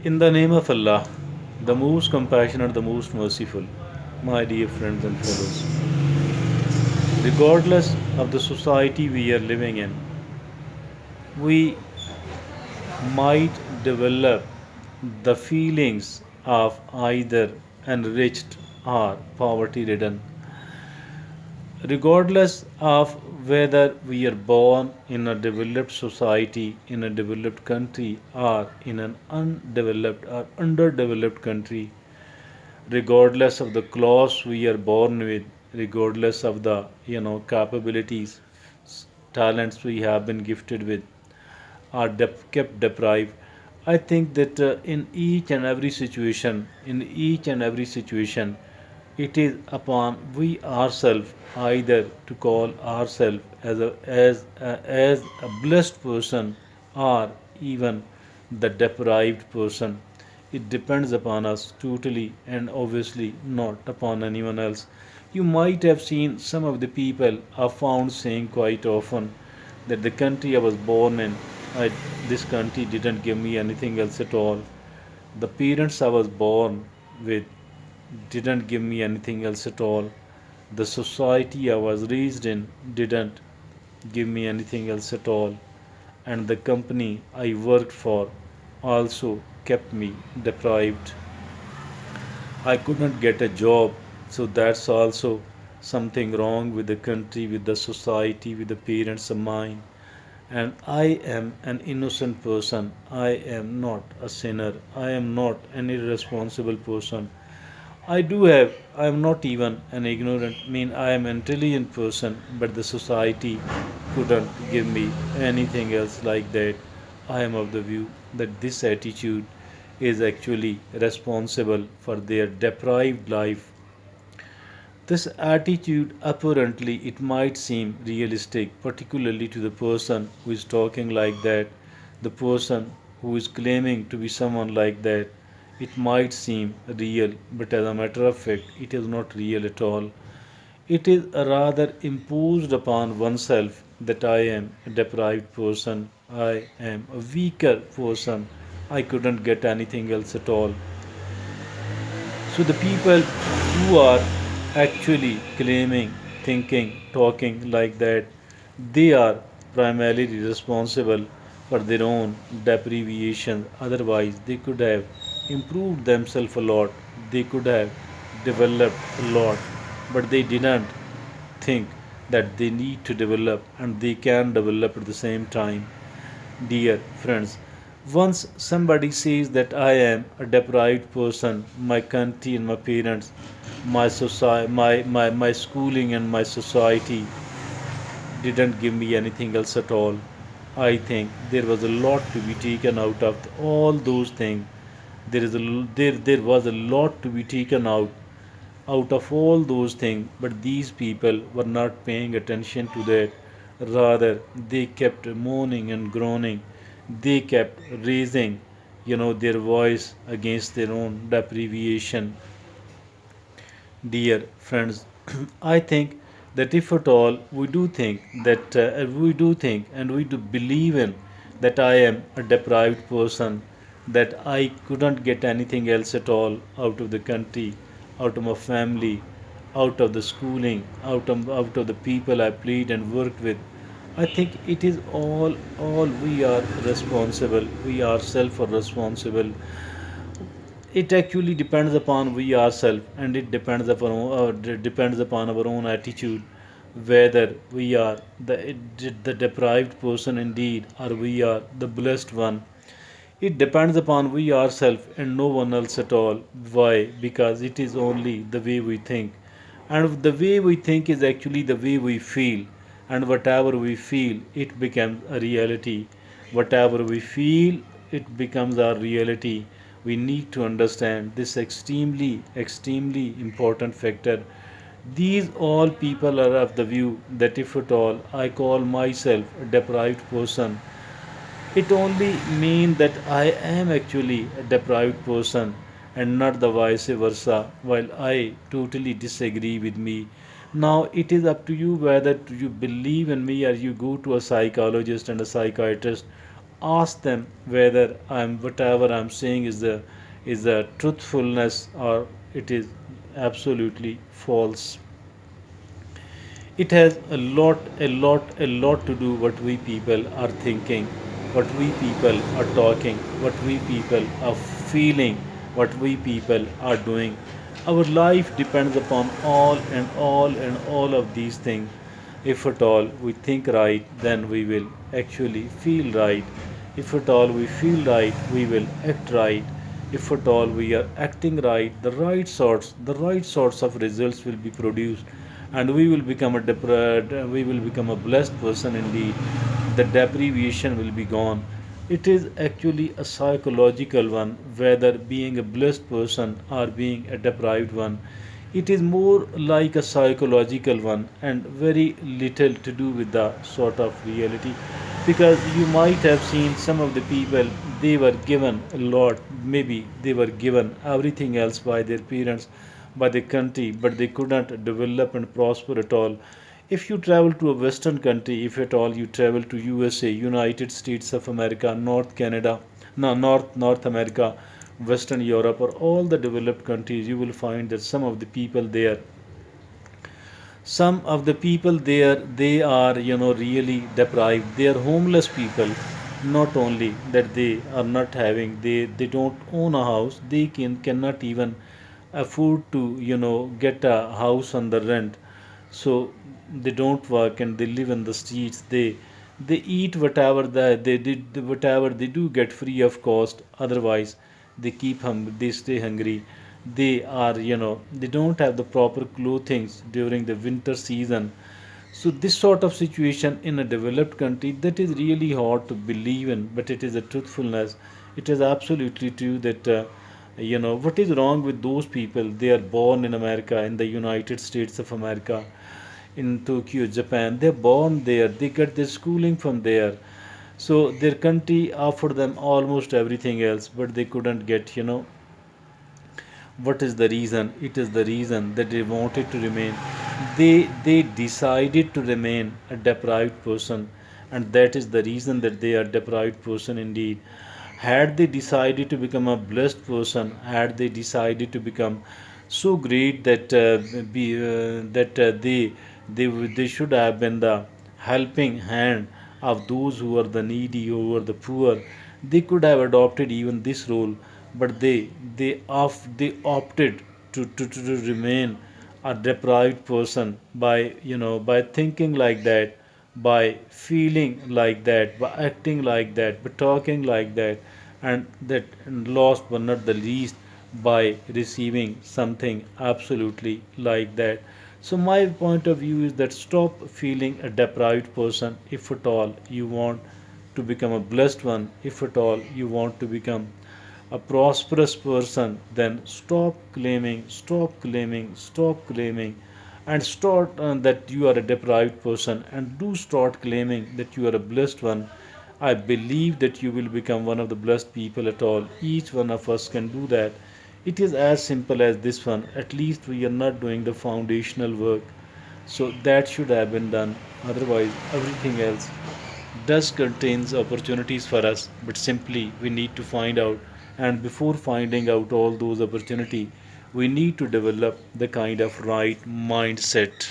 In the name of Allah, the most compassionate, the most merciful, my dear friends and fellows, regardless of the society we are living in, we might develop the feelings of either enriched or poverty ridden, regardless of whether we are born in a developed society, in a developed country, or in an undeveloped or underdeveloped country, regardless of the class we are born with, regardless of the capabilities, talents we have been gifted with, are kept deprived. I think that in each and every situation, it is upon we ourselves either to call ourselves as a blessed person or even the deprived person. It depends upon us totally and obviously not upon anyone else. You might have seen some of the people are found saying quite often that the country I was born in, I, this country didn't give me anything else at all. The parents I was born with didn't give me anything else at all. The society I was raised in didn't give me anything else at all. And the company I worked for also kept me deprived. I couldn't get a job, so that's also something wrong with the country, with the society, with the parents of mine. And I am an innocent person. I am not a sinner. I am not an irresponsible person. I am not even an ignorant, I am an intelligent person, but the society couldn't give me anything else like that. I am of the view that this attitude is actually responsible for their deprived life. This attitude, apparently, it might seem realistic, particularly to the person who is talking like that, the person who is claiming to be someone like that. It might seem real, but as a matter of fact, it is not real at all. It is rather imposed upon oneself that I am a deprived person, I am a weaker person, I couldn't get anything else at all. So the people who are actually claiming, thinking, talking like that, they are primarily responsible for their own deprivation. Otherwise, they could have improved themselves a lot, they could have developed a lot, but they didn't think that they need to develop and they can develop at the same time. Dear friends, once somebody says that I am a deprived person, my country and my parents, my society, my schooling and my society didn't give me anything else at all. I think there was a lot to be taken out of all those things. There was a lot to be taken out of all those things, but these people were not paying attention to that. Rather, they kept moaning and groaning. They kept raising, their voice against their own deprivation. Dear friends, I think that if at all we do think and we do believe in that I am a deprived person, that I couldn't get anything else at all out of the country, out of my family, out of the schooling, out of the people I played and worked with. I think it is all we are responsible. We ourselves are responsible. It actually depends upon we ourselves, and it depends upon our own attitude, whether we are the deprived person indeed or we are the blessed one. It depends upon we ourselves and no one else at all. Why? Because it is only the way we think, and the way we think is actually the way we feel, and whatever we feel, it becomes a reality. Whatever we feel, it becomes our reality. We need to understand this extremely important factor. These all people are of the view that if at all I call myself a deprived person, it only means that I am actually a deprived person and not the vice versa, while I totally disagree with me. Now it is up to you whether you believe in me or you go to a psychologist and a psychiatrist. ask them whether I'm whatever I'm saying is a truthfulness or it is absolutely false. It has a lot to do what we people are thinking, what we people are talking, what we people are feeling, what we people are doing. Our life depends upon all of these things. If at all we think right, then we will actually feel right. If at all we feel right, we will act right. If at all we are acting right, the right sorts of results will be produced, and we will become a blessed person indeed. The deprivation will be gone. It is actually a psychological one, whether being a blessed person or being a deprived one. It is more like a psychological one and very little to do with the sort of reality, because you might have seen some of the people, they were given a lot, maybe they were given everything else by their parents, by the country, but they couldn't develop and prosper at all. If you travel to a western country, if at all you travel to USA, United States of America, North Canada, no, North America, Western Europe, or all the developed countries, you will find that some of the people there, they are, really deprived. They are homeless people. Not only that, they don't own a house, they cannot even afford to get a house on the rent. So they don't work and they live in the streets. They eat whatever they do get free of cost. Otherwise they stay hungry. They don't have the proper clothing during the winter season. So this sort of situation in a developed country, that is really hard to believe in, but it is a truthfulness. It is absolutely true that what is wrong with those people? They are born in America, in the United States of America, in Tokyo, Japan. They're born there. They get their schooling from there. So their country offered them almost everything else, but they couldn't get. What is the reason? It is the reason that they wanted to remain. They decided to remain a deprived person, and that is the reason that they are deprived person indeed. Had they decided to become a blessed person, had they decided to become so great that they should have been the helping hand of those who are the needy, who are the poor, they could have adopted even this role. But they opted to remain a deprived person by by thinking like that, by feeling like that, by acting like that, by talking like that, and last but not the least, by receiving something absolutely like that. So my point of view is that stop feeling a deprived person. If at all you want to become a blessed one, if at all you want to become a prosperous person, then stop claiming, and start that you are a deprived person, and do start claiming that you are a blessed one. I believe that you will become one of the blessed people at all. Each one of us can do that. It is as simple as this one. At least we are not doing the foundational work. So that should have been done. Otherwise, everything else does contains opportunities for us, but simply we need to find out. And before finding out all those opportunity, we need to develop the kind of right mindset.